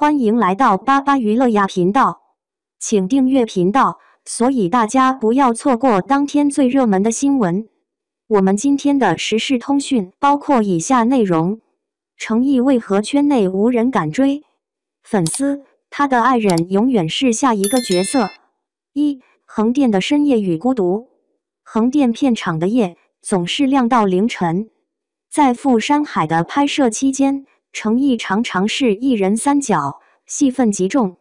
欢迎来到巴巴娱乐呀频道，请订阅频道，所以大家不要错过当天最热门的新闻。我们今天的时事通讯包括以下内容：程毅为何圈内无人敢追？粉丝，他的爱人永远是下一个角色。横店的深夜与孤独。横店片场的夜总是亮到凌晨。在赴山海的拍摄期间，程毅常常是一人三角，戏份极重。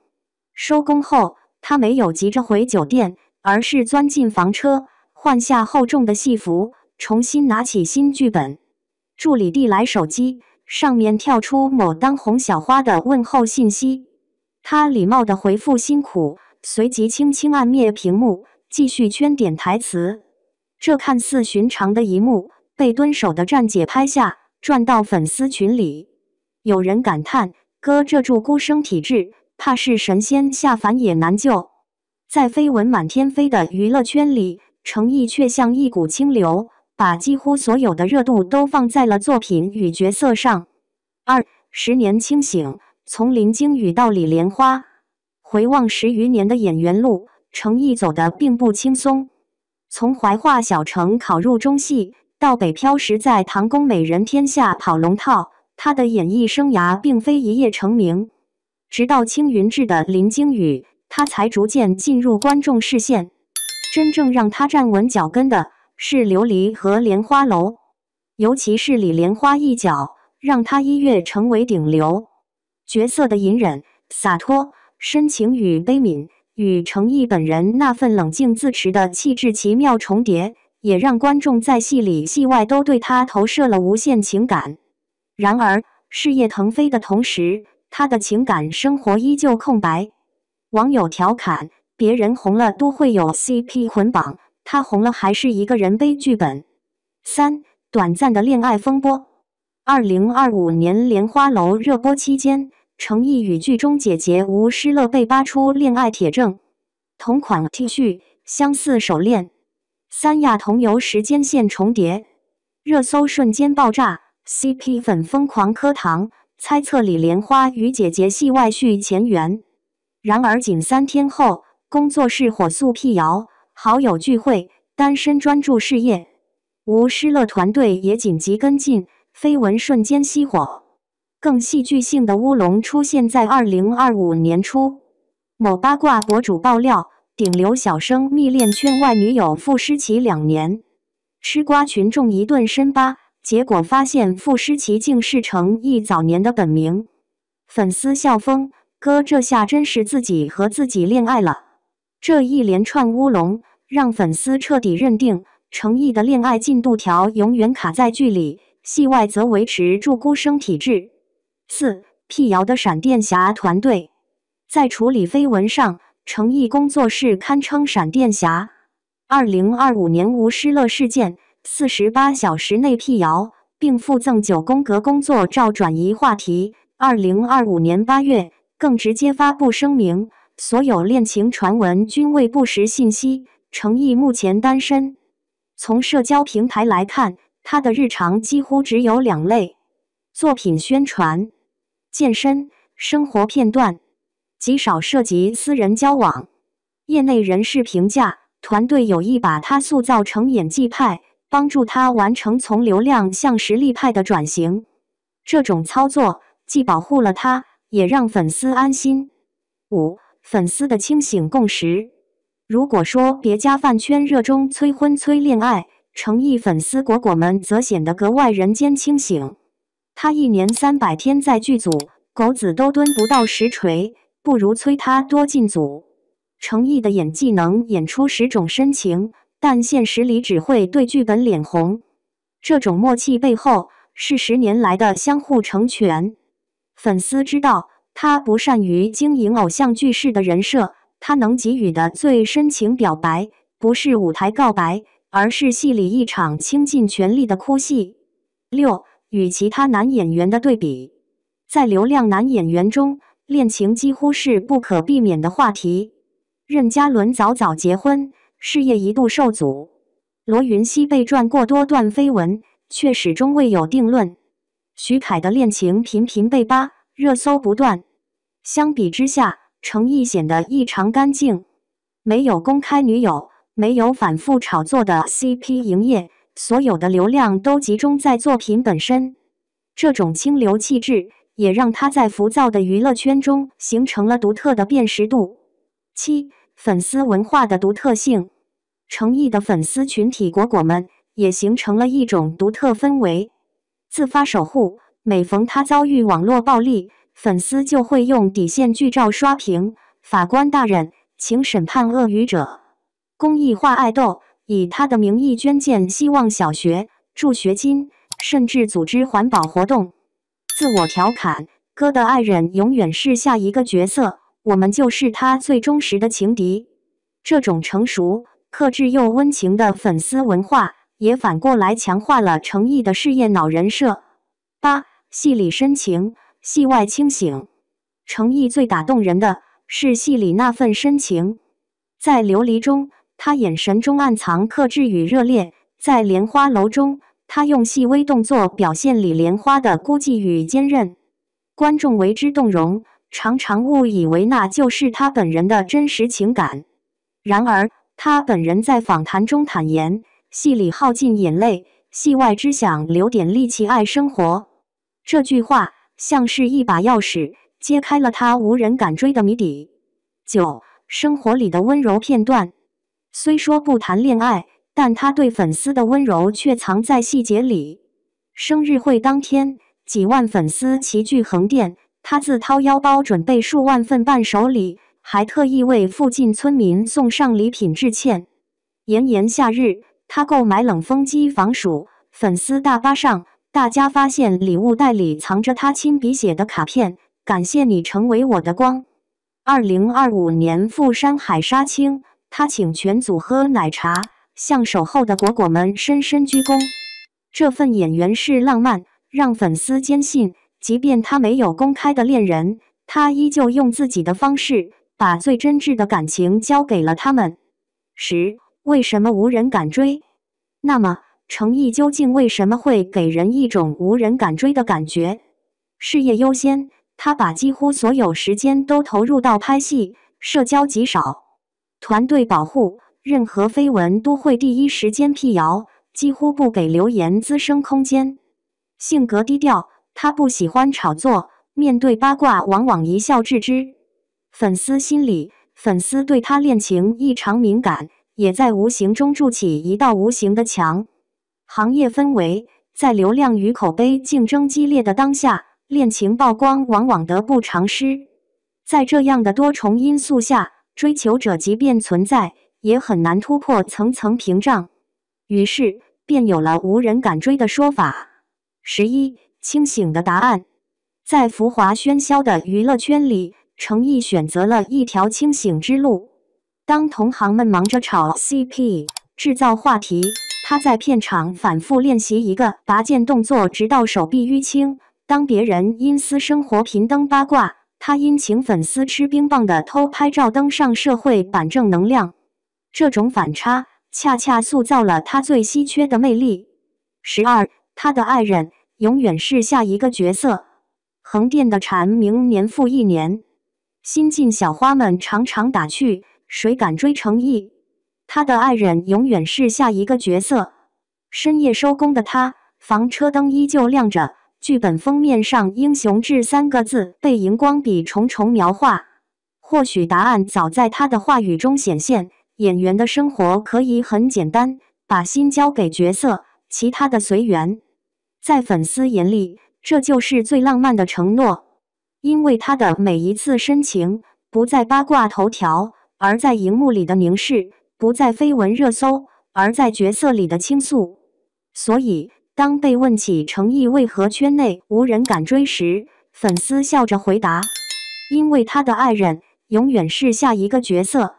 收工后，他没有急着回酒店，而是钻进房车，换下厚重的戏服，重新拿起新剧本。助理递来手机，上面跳出某当红小花的问候信息。他礼貌地回复辛苦，随即轻轻按灭屏幕，继续圈点台词。这看似寻常的一幕，被蹲守的站姐拍下，转到粉丝群里。有人感叹：哥这注孤生体质，怕是神仙下凡也难救。在绯闻满天飞的娱乐圈里，程毅却像一股清流，把几乎所有的热度都放在了作品与角色上。10年清醒，从林惊羽到李莲花，回望10余年的演员路，程毅走得并不轻松。从怀化小城考入中戏，到北漂时在唐宫美人天下跑龙套，他的演艺生涯并非一夜成名。直到青云志的林惊羽，他才逐渐进入观众视线。真正让他站稳脚跟的是琉璃和莲花楼，尤其是李莲花一角，让他一跃成为顶流。角色的隐忍、洒脱、深情与悲悯，与程毅本人那份冷静自持的气质奇妙重叠，也让观众在戏里戏外都对他投射了无限情感。然而，事业腾飞的同时，他的情感生活依旧空白。网友调侃：别人红了都会有 CP 捆绑，他红了还是一个人背剧本。短暂的恋爱风波。2025年莲花楼热播期间，程毅与剧中姐姐吴诗乐被扒出恋爱铁证，同款 T 恤、相似手链，三亚同游时间线重叠，热搜瞬间爆炸。CP 粉疯狂磕糖，猜测李莲花与姐姐戏外续前缘。然而仅3天后，工作室火速辟谣，好友聚会，单身专注事业。吴诗乐团队也紧急跟进，绯闻瞬间熄火。更戏剧性的乌龙出现在2025年初，某八卦博主爆料，顶流小生密恋圈外女友傅诗琪2年，吃瓜群众一顿深扒。结果发现傅诗琪竟是程毅早年的本名，粉丝笑疯：哥这下真是自己和自己恋爱了。这一连串乌龙让粉丝彻底认定程毅的恋爱进度条永远卡在剧里，戏外则维持住孤生体质。辟谣的闪电侠团队。在处理绯闻上，程毅工作室堪称闪电侠。2025年吴诗乐事件48小时内辟谣，并附赠9宫格工作照转移话题。2025年8月，更直接发布声明，所有恋情传闻均为不实信息，程毅目前单身。从社交平台来看，他的日常几乎只有2类：作品宣传、健身、生活片段，极少涉及私人交往。业内人士评价，团队有意把他塑造成演技派，帮助他完成从流量向实力派的转型。这种操作既保护了他，也让粉丝安心。粉丝的清醒共识。如果说别家饭圈热衷催婚催恋爱，程毅粉丝果果们则显得格外人间清醒。他1年300天在剧组，狗子都蹲不到10锤，不如催他多进组。程毅的演技能演出10种深情，但现实里只会对剧本脸红。这种默契背后是10年来的相互成全。粉丝知道他不善于经营偶像剧式的人设，他能给予的最深情表白，不是舞台告白，而是戏里一场倾尽全力的哭戏。与其他男演员的对比。在流量男演员中，恋情几乎是不可避免的话题。任嘉伦早早结婚，事业一度受阻。罗云熙被传过多段绯闻，却始终未有定论。徐凯的恋情频频被扒，热搜不断。相比之下，程毅显得异常干净，没有公开女友，没有反复炒作的 CP 营业，所有的流量都集中在作品本身。这种清流气质也让他在浮躁的娱乐圈中形成了独特的辨识度。7. 粉丝文化的独特性。程毅的粉丝群体果果们也形成了一种独特氛围，自发守护，每逢他遭遇网络暴力，粉丝就会用底线剧照刷屏，法官大人，请审判恶语者。公益化爱豆，以他的名义捐建希望小学、助学金，甚至组织环保活动。自我调侃，哥的爱人永远是下一个角色，我们就是他最忠实的情敌。这种成熟、克制又温情的粉丝文化，也反过来强化了程毅的事业脑人设。8. 戏里深情，戏外清醒。程毅最打动人的是戏里那份深情。在琉璃中，他眼神中暗藏克制与热烈；在莲花楼中，他用细微动作表现李莲花的孤寂与坚韧。观众为之动容，常常误以为那就是他本人的真实情感。然而，他本人在访谈中坦言，戏里耗尽眼泪，戏外只想留点力气爱生活。这句话像是一把钥匙，揭开了他无人敢追的谜底。9. 生活里的温柔片段。虽说不谈恋爱，但他对粉丝的温柔却藏在细节里。生日会当天，几万粉丝齐聚横店，他自掏腰包准备数万份伴手礼，还特意为附近村民送上礼品致歉。炎炎夏日，他购买冷风机防暑，粉丝大巴上，大家发现礼物袋里藏着他亲笔写的卡片，感谢你成为我的光。2025年富山海杀青，他请全组喝奶茶，向守候的果果们深深鞠躬。这份演员式浪漫，让粉丝坚信，即便他没有公开的恋人，他依旧用自己的方式，把最真挚的感情交给了他们。10. 为什么无人敢追？那么，程毅究竟为什么会给人一种无人敢追的感觉？事业优先，他把几乎所有时间都投入到拍戏，社交极少。团队保护，任何绯闻都会第一时间辟谣，几乎不给流言滋生空间。性格低调，他不喜欢炒作，面对八卦往往一笑置之。粉丝心理，粉丝对他恋情异常敏感，也在无形中筑起一道无形的墙。行业氛围，在流量与口碑竞争激烈的当下，恋情曝光往往得不偿失。在这样的多重因素下，追求者即便存在，也很难突破层层屏障，于是便有了无人敢追的说法。11. 清醒的答案。在浮华喧嚣的娱乐圈里，程毅选择了一条清醒之路。当同行们忙着炒 CP、制造话题，他在片场反复练习一个拔剑动作，直到手臂淤青。当别人因私生活频登八卦，他因请粉丝吃冰棒的偷拍照登上社会版正能量。这种反差恰恰塑造了他最稀缺的魅力。12. 他的爱人永远是下一个角色。横店的蝉鸣年复一年，新晋小花们常常打趣，谁敢追程毅？他的爱人永远是下一个角色。深夜收工的他，房车灯依旧亮着，剧本封面上英雄志3个字被荧光笔重重描画。或许答案早在他的话语中显现，演员的生活可以很简单，把心交给角色，其他的随缘。在粉丝眼里，这就是最浪漫的承诺。因为他的每一次深情，不在八卦头条，而在荧幕里的凝视；不在绯闻热搜，而在角色里的倾诉。所以，当被问起程毅为何圈内无人敢追时，粉丝笑着回答：因为他的爱人永远是下一个角色。